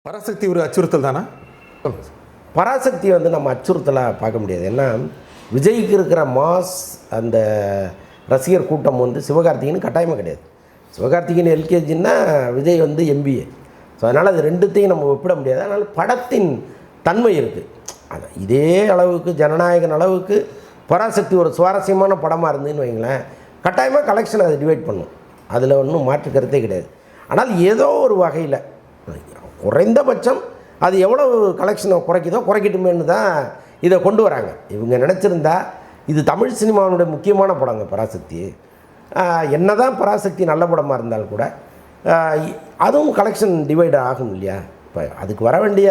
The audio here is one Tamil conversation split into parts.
பராசக்தி ஒரு அச்சுறுத்தல் தானே? பராசக்தியை வந்து நம்ம அச்சுறுத்தலாக பார்க்க முடியாது. ஏன்னா விஜய்க்கு இருக்கிற மாஸ் அந்த ரசிகர் கூட்டம் வந்து சிவகார்த்திகேயன் கட்டாயமாக கிடையாது. சிவகார்த்திகேயன் எல்கேஜின்னா விஜய் வந்து எம்பிஏ. ஸோ அதனால் அது ரெண்டுத்தையும் நம்ம ஒப்பிட முடியாது. அதனால் படத்தின் தன்மை இருக்குது. அது இதே அளவுக்கு ஜனநாயகன் அளவுக்கு பராசக்தி ஒரு சுவாரஸ்யமான படமாக இருந்துன்னு வைங்களேன், கட்டாயமாக கலெக்ஷன் அதை டிவைட் பண்ணும். அதில் ஒன்றும் மாற்று கருத்தே கிடையாது. ஆனால் ஏதோ ஒரு வகையில் குறைந்தபட்சம் அது எவ்வளவு கலெக்ஷனை குறைக்குதோ குறைக்கட்டுமேனு தான் இதை கொண்டு வராங்க. இவங்க நினச்சிருந்தா இது தமிழ் சினிமாவுடைய முக்கியமான படங்க பராசக்தி. என்ன தான் பராசக்தி நல்ல படமாக இருந்தாலும் கூட அதுவும் கலெக்ஷன் டிவைட் ஆகும் இல்லையா? இப்போ அதுக்கு வர வேண்டிய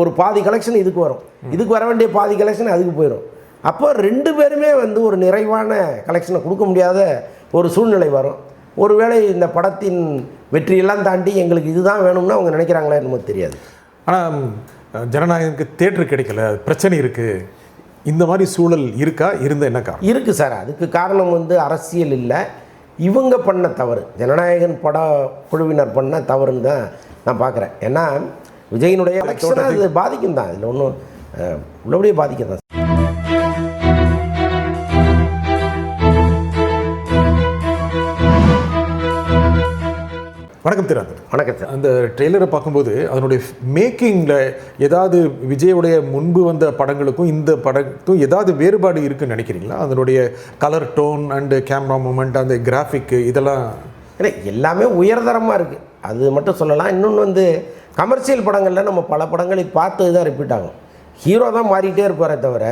ஒரு பாதி கலெக்ஷன் இதுக்கு வரும், இதுக்கு வர வேண்டிய பாதி கலெக்ஷன் அதுக்கு போயிடும். அப்போ ரெண்டு பேருமே வந்து ஒரு நிறைவான கலெக்ஷனை கொடுக்க முடியாத ஒரு சூழ்நிலை வரும். ஒருவேளை இந்த படத்தின் வெற்றியெல்லாம் தாண்டி எங்களுக்கு இதுதான் வேணும்னு அவங்க நினைக்கிறாங்களா என்னமோ தெரியாது. ஆனால் ஜனநாயகனுக்கு தேட்டர் கிடைக்கல, பிரச்சனை இருக்குது, இந்த மாதிரி சூழல் இருக்கா? இருந்த என்ன காரணம் இருக்குது சார்? அதுக்கு காரணம் வந்து அரசியல் இல்லை, இவங்க பண்ண தவறு, ஜனநாயகன் பட குழுவினர் பண்ண தவறுன்னு தான் நான் பார்க்குறேன். ஏன்னா விஜயினுடைய எலெக்ஷனை அது பாதிக்கும் தான், இதில் ஒன்றும் உள்ளபடியே பாதிக்கும் தான். வணக்கம் திராந்தர். வணக்கம் சார். அந்த ட்ரெய்லரை பார்க்கும்போது அதனுடைய மேக்கிங்கில் ஏதாவது விஜயோடைய முன்பு வந்த படங்களுக்கும் இந்த படத்துக்கும் ஏதாவது வேறுபாடு இருக்குன்னு நினைக்கிறீங்களா? அதனுடைய colour tone and camera movement, அந்த கிராஃபிக்கு, இதெல்லாம் இல்லை எல்லாமே உயர்தரமாக இருக்குது, அது மட்டும் சொல்லலாம். இன்னொன்று வந்து கமர்ஷியல் படங்களில் நம்ம பல படங்களை பார்த்தது தான் ரிப்பீட் ஆகும். ஹீரோ தான் மாறிக்கிட்டே இருப்பாரே தவிர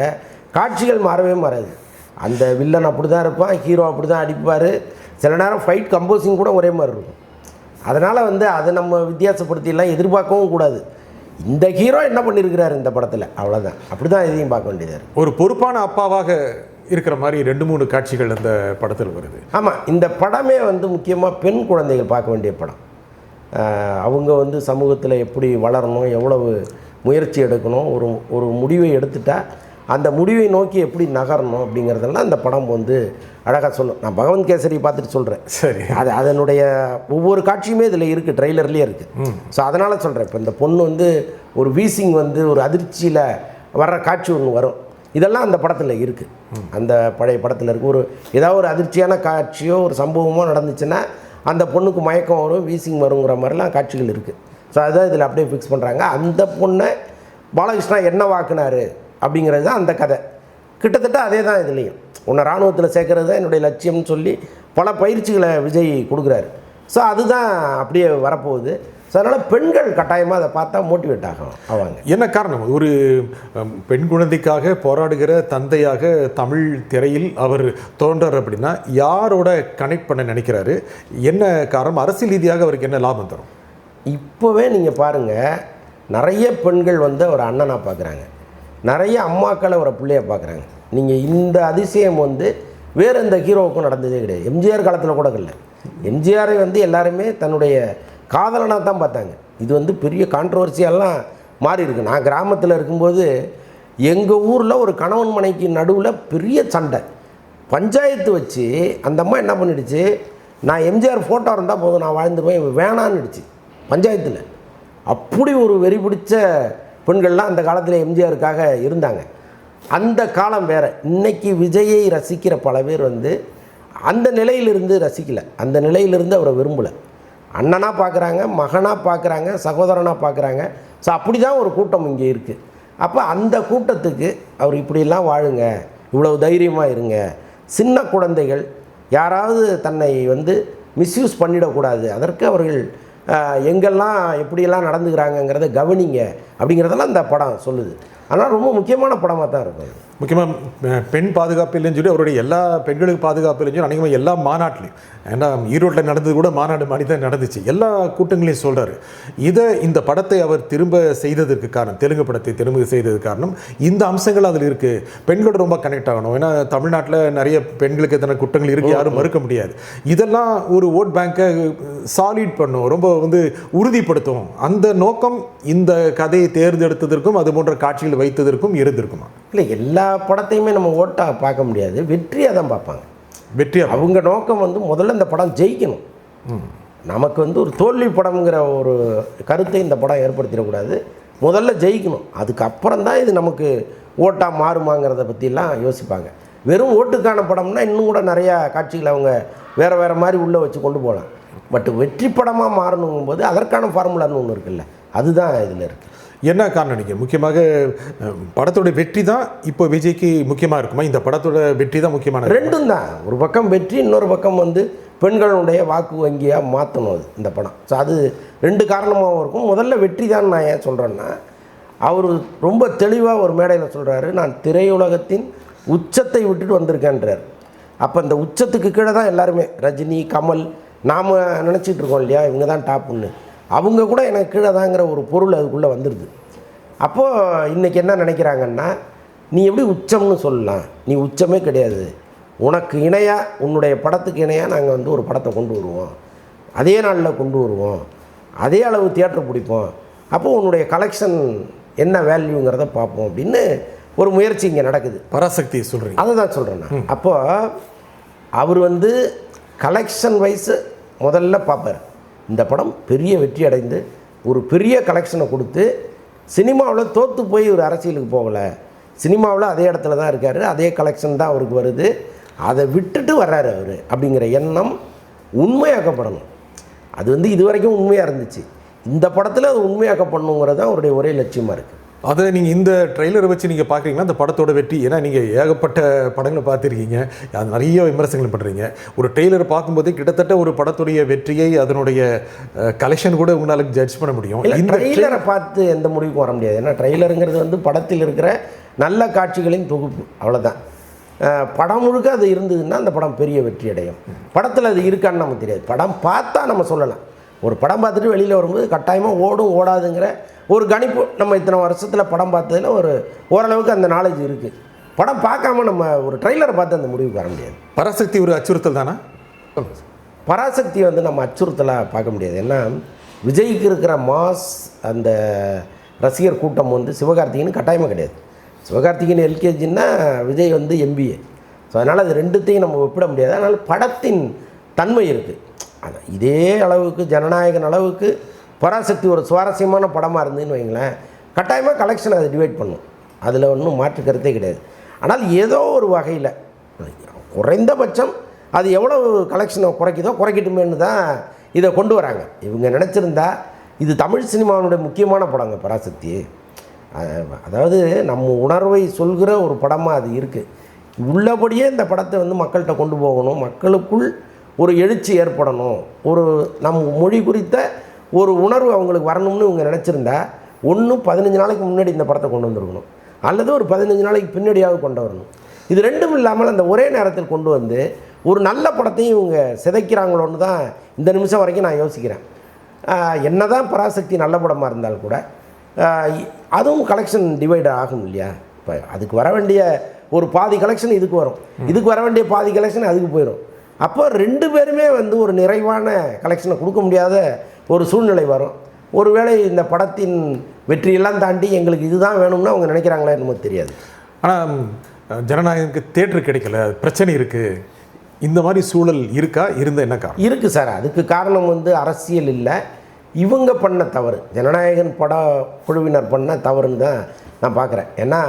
காட்சிகள் மாறவே மாறாது. அந்த வில்லன் அப்படி தான் இருப்பான், ஹீரோ அப்படி தான் அடிப்பார். சில நேரம் ஃபைட் கம்போசிங் கூட ஒரே மாதிரி இருக்கும். அதனால் வந்து அதை நம்ம வித்தியாசப்படுத்திலாம் எதிர்பார்க்கவும் கூடாது. இந்த ஹீரோ என்ன பண்ணியிருக்கிறார் இந்த படத்தில், அவ்வளோதான். அப்படி தான் இதையும் பார்க்க வேண்டியது. ஒரு பொறுப்பான அப்பாவாக இருக்கிற மாதிரி 2-3 காட்சிகள் அந்த படத்தில் வருது. ஆமாம், இந்த படமே வந்து முக்கியமாக பெண் குழந்தைகள் பார்க்க வேண்டிய படம். அவங்க வந்து சமூகத்தில் எப்படி வளரணும், எவ்வளவு முயற்சி எடுக்கணும், ஒரு முடிவை எடுத்துட்டால் அந்த முடிவை நோக்கி எப்படி நகரணும் அப்படிங்கிறதெல்லாம் அந்த படம் வந்து அழகாக சொல்லும். நான் பகவந்த் கேசரி பார்த்துட்டு சொல்கிறேன். சரி, அதனுடைய ஒவ்வொரு காட்சியுமே இதில் இருக்குது, ட்ரெய்லர்லேயே இருக்குது. ஸோ அதனால் சொல்கிறேன். இப்போ இந்த பொண்ணு வந்து ஒரு வீசிங் வந்து ஒரு அதிர்ச்சியில் வர்ற காட்சி ஒன்று வரும், இதெல்லாம் அந்த படத்தில் இருக்குது. அந்த பழைய படத்தில் இருக்குது. ஏதாவது ஒரு அதிர்ச்சியான காட்சியோ ஒரு சம்பவமோ நடந்துச்சுன்னா அந்த பொண்ணுக்கு மயக்கம் வரும், வீசிங் வருங்கிற மாதிரிலாம் காட்சிகள் இருக்குது. ஸோ அதான் இதில் அப்படியே ஃபிக்ஸ் பண்ணுறாங்க. அந்த பொண்ணை பாலகிருஷ்ணா என்ன வாக்குனார் அப்படிங்கிறது தான் அந்த கதை. கிட்டத்தட்ட அதே தான் இதுலேயும். உன்னை இராணுவத்தில் சேர்க்கறது தான் என்னுடைய லட்சியம்னு சொல்லி பல பயிற்சிகளை விஜய் கொடுக்குறாரு. ஸோ அதுதான் அப்படியே வரப்போகுது. ஸோ அதனால் பெண்கள் கட்டாயமாக அதை பார்த்தா மோட்டிவேட் ஆகும். அவங்க என்ன காரணம்? ஒரு பெண் குழந்தைக்காக போராடுகிற தந்தையாக தமிழ் திரையில் அவர் தோன்றார் அப்படின்னா யாரோட கனெக்ட் பண்ண நினைக்கிறாரு? என்ன காரணம்? அரசியல் ரீதியாக அவருக்கு என்ன லாபம் தரும்? இப்போவே நீங்கள் பாருங்கள், நிறைய பெண்கள் வந்து ஒரு அண்ணனாக பார்க்குறாங்க, நிறைய அம்மாக்களை ஒரு பிள்ளையை பார்க்குறாங்க. நீங்கள் இந்த அதிசயம் வந்து வேறு எந்த ஹீரோவுக்கும் நடந்ததே கிடையாது. எம்ஜிஆர் காலத்தில் கூட இல்லை. எம்ஜிஆரை வந்து எல்லாருமே தன்னுடைய காதலனாக தான் பார்த்தாங்க. இது வந்து பெரிய கான்ட்ரவர்சியெல்லாம் மாறி இருக்கு. நான் கிராமத்தில் இருக்கும்போது எங்கள் ஊரில் ஒரு கணவன் மனைக்கு நடுவில் பெரிய சண்டை, பஞ்சாயத்து வச்சு அந்த அம்மா என்ன பண்ணிடுச்சு, நான் எம்ஜிஆர் ஃபோட்டோ இருந்தால் போதும் நான் வாழ்ந்துருவேன், வேணான்னுடுச்சு பஞ்சாயத்தில். அப்படி ஒரு வெறி பிடிச்ச பெண்கள்லாம் அந்த காலத்தில் எம்ஜிஆருக்காக இருந்தாங்க. அந்த காலம் வேறு. இன்றைக்கி விஜயை ரசிக்கிற பல பேர் வந்து அந்த நிலையிலிருந்து ரசிக்கலை, அந்த நிலையிலிருந்து அவரை விரும்பலை. அண்ணனாக பார்க்குறாங்க, மகனாக பார்க்குறாங்க, சகோதரனாக பார்க்குறாங்க. ஸோ அப்படி தான் ஒரு கூட்டம் இங்கே இருக்குது. அப்போ அந்த கூட்டத்துக்கு அவர் இப்படிலாம் வாழுங்க, இவ்வளவு தைரியமாக இருங்க, சின்ன குழந்தைகள் யாராவது தன்னை வந்து மிஸ்யூஸ் பண்ணிடக்கூடாது, அதற்கு அவர்கள் எங்கெல்லாம் எப்படியெல்லாம் நடந்துக்கிறாங்கங்கிறத கவனிங்க அப்படிங்கிறதெல்லாம் இந்த படம் சொல்லுது. அதனால் ரொம்ப முக்கியமான படமாக தான் இருக்கும். முக்கியமாக பெண் பாதுகாப்பு இல்லைன்னு சொல்லி அவருடைய எல்லா பெண்களுக்கு பாதுகாப்பு இல்லைன்னு சொல்லி அநேகமாக எல்லா மாநாட்டிலையும், ஏன்னா ஈரோட்டில் நடந்தது கூட மாநாடு மாதிரி தான் நடந்துச்சு, எல்லா கூட்டங்களையும் சொல்கிறாரு. இந்த படத்தை அவர் திரும்ப செய்ததற்கு காரணம், தெலுங்கு படத்தை திரும்ப செய்ததுக்கு காரணம் இந்த அம்சங்கள் அதில் இருக்குது. பெண்களோட ரொம்ப கனெக்ட் ஆகணும். ஏன்னா தமிழ்நாட்டில் நிறைய பெண்களுக்கு எத்தனை குற்றங்கள் இருக்குது, யாரும் மறுக்க முடியாது. இதெல்லாம் ஒரு ஓட் பேங்கை சாலிட் பண்ணும், ரொம்ப வந்து உறுதிப்படுத்தும். அந்த நோக்கம் இந்த கதையை தேர்ந்தெடுத்ததற்கும் அது போன்ற காட்சிகள் வைத்ததற்கும் இருந்திருக்குமா? இல்லை, எல்லா படத்தையுமே நம்ம ஓட்டாக பார்க்க முடியாது, வெற்றியாக தான் பார்ப்பாங்க. வெற்றி அவங்க நோக்கம் வந்து முதல்ல இந்த படம் ஜெயிக்கணும். நமக்கு வந்து ஒரு தோல்வி படம்ங்கிற ஒரு கருத்தை இந்த படம் ஏற்படுத்திடக்கூடாது. முதல்ல ஜெயிக்கணும், அதுக்கப்புறம் தான் இது நமக்கு ஓட்டாக மாறுமாங்கிறத பற்றிலாம் யோசிப்பாங்க. வெறும் ஓட்டுக்கான படம்னா இன்னும் கூட நிறையா காட்சிகளை அவங்க வேறு வேறு மாதிரி உள்ளே வச்சு கொண்டு போகலாம். பட் வெற்றி படமாக மாறணுங்கும் போது அதற்கான ஃபார்முலான்னு ஒன்று இருக்குல்ல, அதுதான் இதில் இருக்குது. என்ன காரணம் நீங்கள் முக்கியமாக படத்தோட வெற்றி தான் இப்போ விஜய்க்கு முக்கியமாக இருக்குமா, இந்த படத்தோட வெற்றி தான் முக்கியமான? ரெண்டும் தான். ஒரு பக்கம் வெற்றி, இன்னொரு பக்கம் வந்து பெண்களுடைய வாக்கு வங்கியாக மாற்றணும் அது இந்த படம். ஸோ அது ரெண்டு காரணமாகவும் இருக்கும். முதல்ல வெற்றி தான் நான் ஏன் சொல்கிறேன்னா, அவர் ரொம்ப தெளிவாக ஒரு மேடையில் சொல்கிறாரு, நான் திரையுலகத்தின் உச்சத்தை விட்டுட்டு வந்திருக்கேன்றார். அப்போ இந்த உச்சத்துக்கு கீழே தான் எல்லாருமே, ரஜினி, கமல், நாம் நினச்சிட்டு இருக்கோம் இல்லையா, இவங்க தான் டாப்புன்னு, அவங்க கூட எனக்கு கீழே தாங்கிற ஒரு பொருள் அதுக்குள்ளே வந்துடுது. அப்போது இன்றைக்கி என்ன நினைக்கிறாங்கன்னா, நீ எப்படி உச்சம்னு சொல்லலாம், நீ உச்சமே கிடையாது, உனக்கு இணையாக உன்னுடைய படத்துக்கு இணையாக நாங்கள் வந்து ஒரு படத்தை கொண்டு வருவோம், அதே நாளில் கொண்டு வருவோம், அதே அளவு தியேட்டர் பிடிப்போம், அப்போது உன்னுடைய கலெக்ஷன் என்ன வேல்யூங்கிறத பார்ப்போம் அப்படின்னு ஒரு முயற்சி இங்கே நடக்குது. பராசக்தி சொல்கிறீங்க? அதை தான் சொல்கிறேன் நான். அப்போது அவர் வந்து கலெக்ஷன் வைஸு முதல்ல பார்ப்பார். இந்த படம் பெரிய வெற்றி அடைந்து ஒரு பெரிய கலெக்ஷனை கொடுத்து சினிமாவில் தோற்று போய் ஒரு அரசியலுக்கு போகலை, சினிமாவில் அதே இடத்துல தான் இருக்கார், அதே கலெக்ஷன் தான் அவருக்கு வருது, அதை விட்டுட்டு வர்றாரு அவர் அப்படிங்கிற எண்ணம் உண்மையாக்கப்படணும். அது வந்து இது வரைக்கும் உண்மையாக இருந்துச்சு, இந்த படத்தில் அது உண்மையாக்கப்படணுங்கிறது தான் அவருடைய ஒரே லட்சியமாக இருக்குது. அதை நீங்கள் இந்த ட்ரெய்லரை வச்சு நீங்கள் பார்க்குறீங்கன்னா அந்த படத்தோட வெற்றி, ஏன்னா நீங்கள் ஏகப்பட்ட படங்களை பார்த்துருக்கீங்க, அது நிறைய விமர்சனங்கள் பண்ணுறீங்க, ஒரு ட்ரெய்லரை பார்க்கும்போது கிட்டத்தட்ட ஒரு படத்துடைய வெற்றியை அதனுடைய கலெக்ஷன் கூட உங்களால் ஜட்ஜ் பண்ண முடியும். இந்த ட்ரெய்லரை பார்த்து எந்த முடிவுக்கும் வர முடியாது. ஏன்னா ட்ரெய்லருங்கிறது வந்து படத்தில் இருக்கிற நல்ல காட்சிகளின் தொகுப்பு, அவ்வளோதான். படம் முழுக்க அது இருந்ததுன்னா அந்த படம் பெரிய வெற்றி அடையும். படத்தில் அது இருக்கான்னு நமக்கு தெரியாது, படம் பார்த்தா நம்ம சொல்லலாம். ஒரு படம் பார்த்துட்டு வெளியில் வரும்போது கட்டாயமாக ஓடும் ஓடாதுங்கிற ஒரு கணிப்பு நம்ம இத்தனை வருஷத்தில் படம் பார்த்ததில் ஒரு ஓரளவுக்கு அந்த நாலேஜ் இருக்குது. படம் பார்க்காம நம்ம ஒரு ட்ரெய்லரை பார்த்து அந்த முடிவுக்கு வர முடியாது. பராசக்தி ஒரு அச்சுறுத்தல் தானே? பராசக்தியை வந்து நம்ம அச்சுறுத்தலாக பார்க்க முடியாது. ஏன்னா விஜய்க்கு இருக்கிற மாஸ் அந்த ரசிகர் கூட்டம் வந்து சிவகார்த்திகேயன் கட்டாயமாக கிடையாது. சிவகார்த்திகேயன் எல்கேஜின்னா விஜய் வந்து எம்பிஏ. ஸோ அதனால் அது ரெண்டுத்தையும் நம்ம ஒப்பிட முடியாது. அதனால் படத்தின் தன்மை இருக்குது. அது இதே அளவுக்கு ஜனநாயகன் அளவுக்கு பராசக்தி ஒரு சுவாரஸ்யமான படமாக இருந்துன்னு வைங்களேன், கட்டாயமாக கலெக்ஷன் அதை டிவைட் பண்ணும், அதில் ஒன்றும் மாற்று கருத்தே கிடையாது. ஆனால் ஏதோ ஒரு வகையில் குறைந்தபட்சம் அது எவ்வளோ கலெக்ஷனை குறைக்குதோ குறைக்கட்டுமேனு தான் இதை கொண்டு வராங்க. இவங்க நினச்சிருந்தா இது தமிழ் சினிமாவுடைய முக்கியமான படங்க பராசக்தி. அதாவது நம்ம உணர்வை சொல்கிற ஒரு படமாக அது இருக்குது. உள்ளபடியே இந்த படத்தை வந்து மக்கள்கிட்ட கொண்டு போகணும், மக்களுக்குள் ஒரு எழுச்சி ஏற்படணும், ஒரு நம் மொழி குறித்த ஒரு உணர்வு அவங்களுக்கு வரணும்னு இவங்க நினச்சிருந்தா ஒன்று 15 நாளைக்கு முன்னாடி இந்த படத்தை கொண்டு வந்துருக்கணும், அல்லது ஒரு 15 நாளைக்கு பின்னாடியாவது கொண்டு வரணும். இது ரெண்டும் இல்லாமல் அந்த ஒரே நேரத்தில் கொண்டு வந்து ஒரு நல்ல படத்தையும் இவங்க சிதைக்கிறாங்களோன்னு தான் இந்த நிமிஷம் வரைக்கும் நான் யோசிக்கிறேன். என்ன தான் பராசக்தி நல்ல படமாக இருந்தாலும் கூட அதுவும் கலெக்ஷன் டிவைட் ஆகும் இல்லையா. இப்போ அதுக்கு வர வேண்டிய ஒரு பாதி கலெக்ஷன் இதுக்கு வரும், இதுக்கு வர வேண்டிய பாதி கலெக்ஷன் அதுக்கு போயிடும். அப்போ ரெண்டு பேருமே வந்து ஒரு நிறைவான கலெக்ஷனை கொடுக்க முடியாத ஒரு சூழ்நிலை வரும். ஒருவேளை இந்த படத்தின் வெற்றியெல்லாம் தாண்டி எங்களுக்கு இதுதான் வேணும்னு அவங்க நினைக்கிறாங்களா என்னமோ தெரியாது. ஆனால் ஜனநாயகனுக்கு தேட்டர் கிடைக்கல, பிரச்சனை இருக்குது, இந்த மாதிரி சூழல் இருக்கா? இருந்த என்ன காரணம் இருக்குது சார்? அதுக்கு காரணம் வந்து அரசியல் இல்லை, இவங்க பண்ண தவறு, ஜனநாயகன் பட குழுவினர் பண்ண தவறுன்னு தான் நான் பார்க்குறேன். ஏன்னா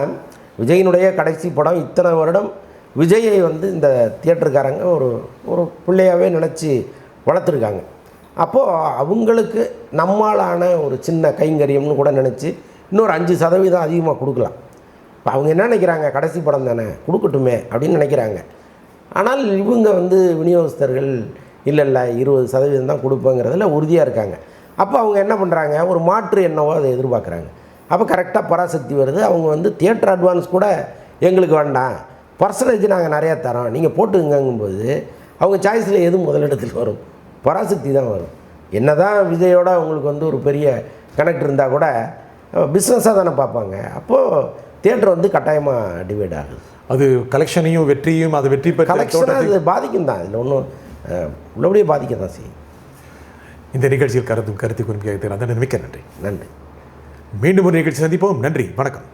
விஜயினுடைய கடைசி படம், இத்தனை வருடம் விஜயை வந்து இந்த தியேட்டருக்காரங்க ஒரு ஒரு பிள்ளையாகவே நினச்சி வளர்த்துருக்காங்க. அப்போது அவங்களுக்கு நம்மளான ஒரு சின்ன கைங்கரியம்னு கூட நினச்சி இன்னொரு 5% அதிகமாக கொடுக்கலாம். இப்போ அவங்க என்ன நினைக்கிறாங்க, கடைசி படம் தானே கொடுக்கட்டுமே அப்படின்னு நினைக்கிறாங்க. ஆனால் இவங்க வந்து விநியோகஸ்தர்கள் இல்லை 20% தான் கொடுப்பேங்கிறதுல உறுதியாக இருக்காங்க. அப்போ அவங்க என்ன பண்ணுறாங்க, ஒரு மாற்று என்னவோ அதை எதிர்பார்க்குறாங்க. அப்போ கரெக்டாக பராசக்தி வருது, அவங்க வந்து தியேட்டர் அட்வான்ஸ் கூட எங்களுக்கு வேண்டாம், பர்சன்டேஜ் நாங்கள் நிறையா தரோம், நீங்கள் போட்டுங்கங்கும்போது அவங்க சாய்ஸில் எது முதலிடத்தில் வரும்? பராசக்தி தான் வரும். என்ன தான் விஜயோட அவங்களுக்கு வந்து ஒரு பெரிய கனெக்ட் இருந்தால் கூட பிஸ்னஸாக தானே பார்ப்பாங்க. அப்போது தியேட்டர் வந்து கட்டாயமாக டிவைட் ஆகுது. அது கலெக்ஷனையும் வெற்றியும் அது வெற்றி பெற்ற கலெக்ஷனை அது பாதிக்கும் தான், இதில் ஒன்றும் உள்ளபடியே பாதிக்க தான் செய்யும். இந்த நிகழ்ச்சியில் கருத்து குறிப்பியாக அதற்கு மிக்க நன்றி. நன்றி. மீண்டும் ஒரு நிகழ்ச்சி சந்திப்போம். நன்றி, வணக்கம்.